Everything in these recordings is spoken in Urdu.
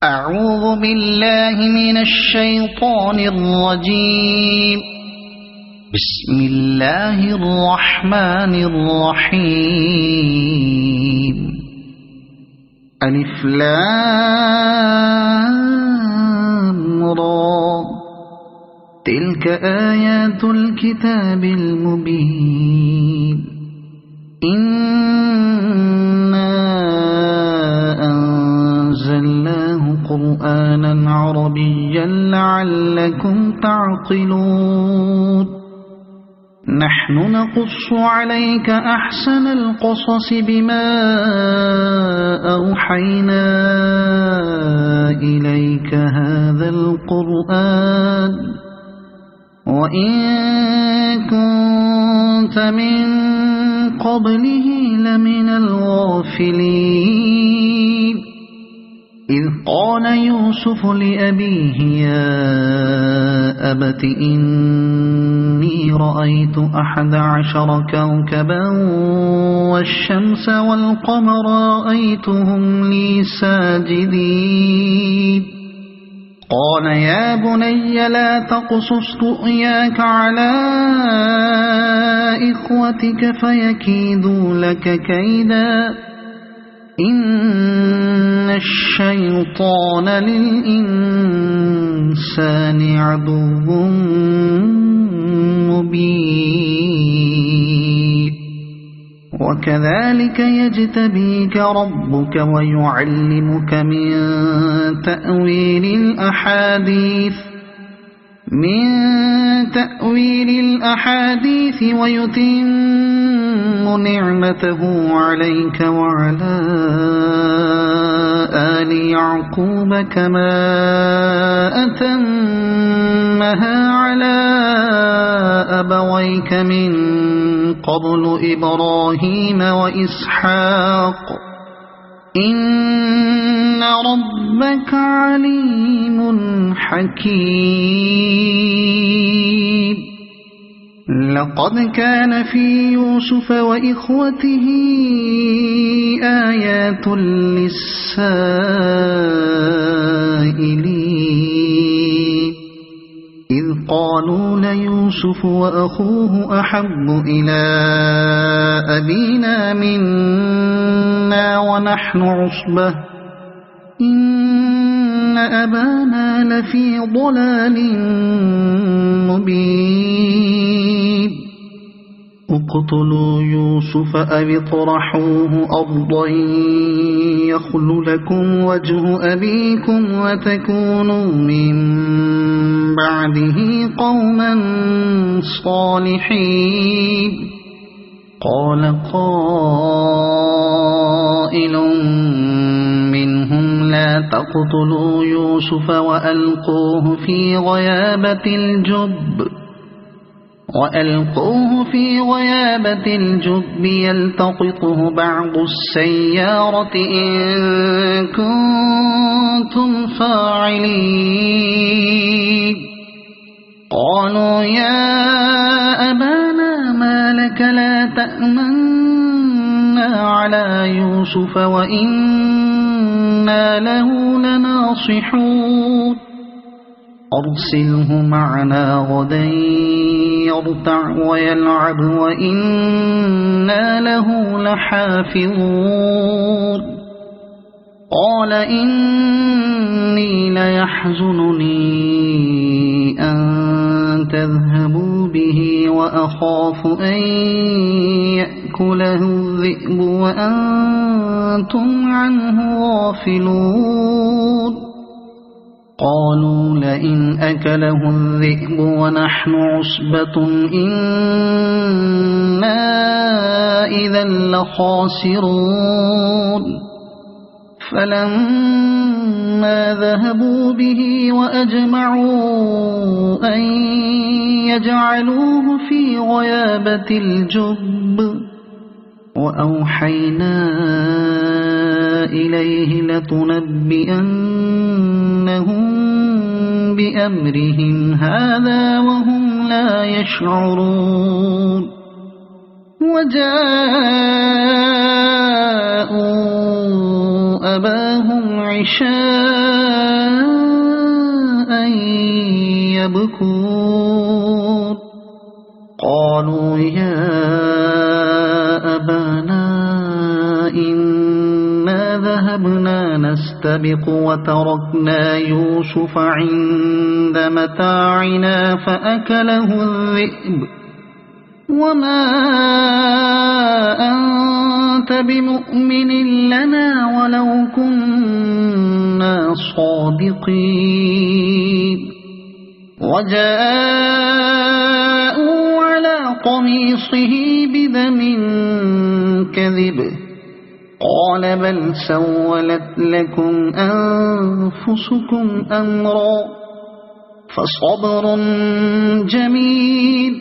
أعوذ بالله من الشيطان الرجيم. بسم الله الرحمن الرحيم. ألف لام را. تلك آيات الكتاب المبين. إنا أنزلناه قرآنا عربيا لعلكم تعقلون. نحن نقص عليك أحسن القصص بما أوحينا إليك هذا القرآن وإن كنت من قبله لمن الغافلين. إذ قال يوسف لأبيه يا أبت إني رأيت 11 كوكبا والشمس والقمر رأيتهم لي ساجدين. قال يا بني لا تقصص رؤياك على إخوتك فيكيدوا لك كيدا إن الشيطان للإنسان عدو مبين. وكذلك يجتبيك ربك ويعلمك من تأويل الأحاديث ويتم نعمته عليك وعلى آل يعقوب كما أتمها على أبويك من قبل إبراهيم وإسحاق إن ربك عليم حكيم. لقد كان في يوسف وإخوته آيات للسائلين إذ قالوا ليوسف وأخوه أحب إلى أبينا منا ونحن عصبة إن أبانا لفي ضلال مبين. اقتلوا يوسف أو اطرحوه أرضا يخل لكم وجه أبيكم وتكونوا من بعده قوما صالحين. قال قائل منهم لا تقتلوا يوسف وألقوه في غيابة الجب يلتقطه بعض السيارة إن كنتم فاعلين. قالوا يا أبانا ما لك لا تأمنا على يوسف وإنا له لناصحون. أرسله معنا غدا يرتع ويلعب وإنا له لحافظون. قال إني ليحزنني أن تذهبوا به وأخاف أن يأكله الذئب وأنتم عنه غافلون. قالوا لئن أكله الذئب ونحن عصبة إنا إذا لخاسرون. فلما ذهبوا به وأجمعوا أن يجعلوه في غيابة الجب وأوحينا إليه لتنبئنهم بأمرهم هذا وهم لا يشعرون. وجاءوا أباهم عشاء يبكون قالوا يا أبانا إنا ذهبنا نستبق وتركنا يوسف عند متاعنا فأكله الذئب وما أنت بمؤمن لنا ولو كنا صادقين وجاءوا على قميصه بدم كذب قال بل سولت لكم أنفسكم أمرا فصبر جميل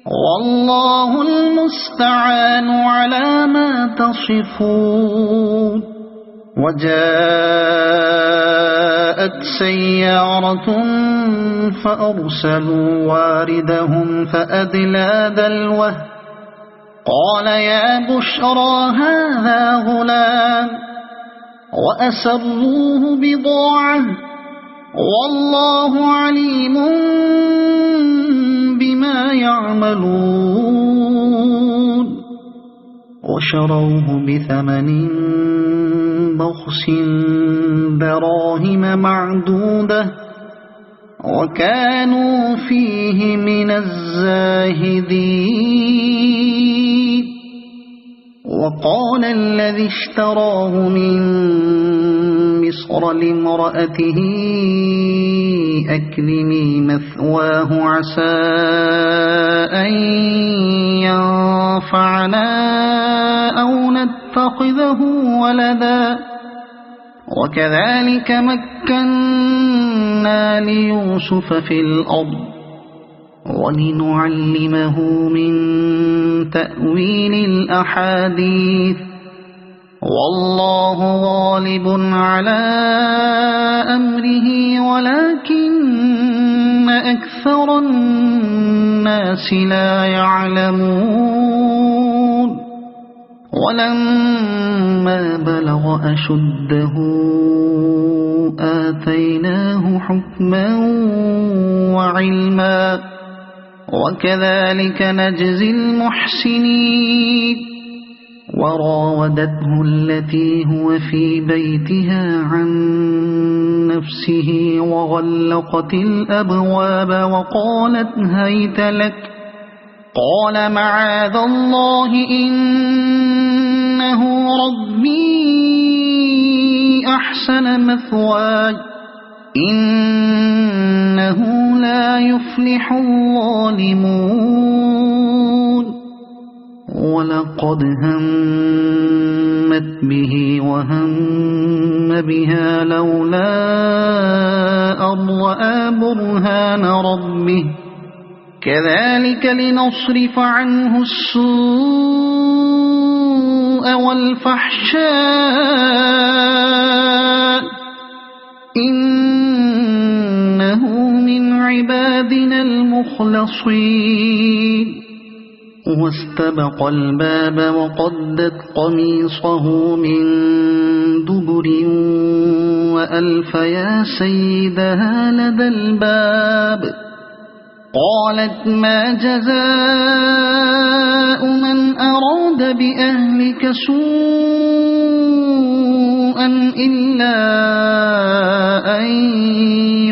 والله المستعان على ما تصفون وجاءت سيارة فأرسلوا واردهم فأدلى دلوه قال يا بشرى هذا غلام وأسروه بضاعة والله عليم بما يعملون وشروه بثمن بخس دراهم معدودة وكانوا فيه من الزاهدين وقال الذي اشتراه من مصر لامرأته أكرمي مثواه عسى أن ينفعنا أو نتخذه ولدا وكذلك مكنا ليوسف في الأرض ولنعلمه من تأويل الأحاديث والله غالب على أمره ولكن أكثر الناس لا يعلمون ولما بلغ أشده آتيناه حكما وعلما وكذلك نجزي المحسنين وراودته التي هو في بيتها عن نفسه وغلقت الأبواب وقالت هيت لك قال معاذ الله إنه ربي أحسن مثواي إنه لا يفلح الظالمون ولقد همت به وهم بها لولا أن رأى برهان ربه كذلك لنصرف عنه السوء والفحشاء إنه من عبادنا المخلصين واستبق الباب وقدت قميصه من دبر وألف يا سيدها لدى الباب قالت ما جزاء من أراد بأهلك سوءا إلا أن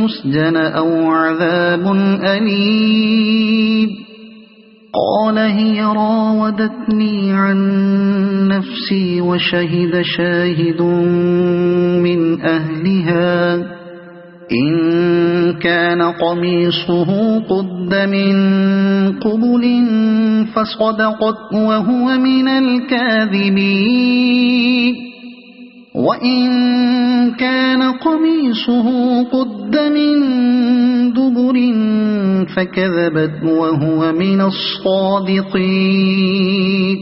يسجن أو عذاب أليم قال هي راودتني عن نفسي وشهد شاهد من أهلها إن كان قميصه قد من قبل فصدقت وهو من الكاذبين وإن كان قميصه قد من دبر فكذبت وهو من الصادقين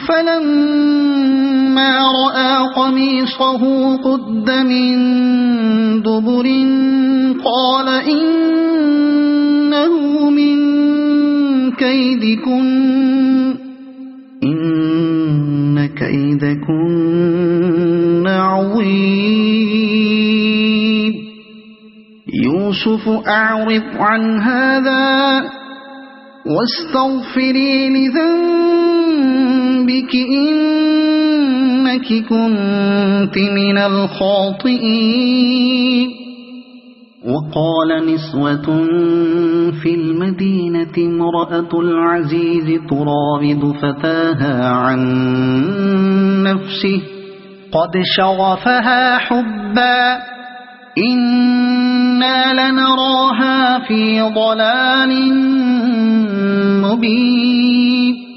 فلما رأى قميصه قد من دبر قال إنه من كيدكن إن كيدكن عظيم يوسف أعرض عن هذا واستغفري لذنبك إنك كنت من الخاطئين. وقال نسوة في المدينة امرأة العزيز تراود فتاها عن نفسه قد شغفها حبا إنا لنراها في ضلال مبين.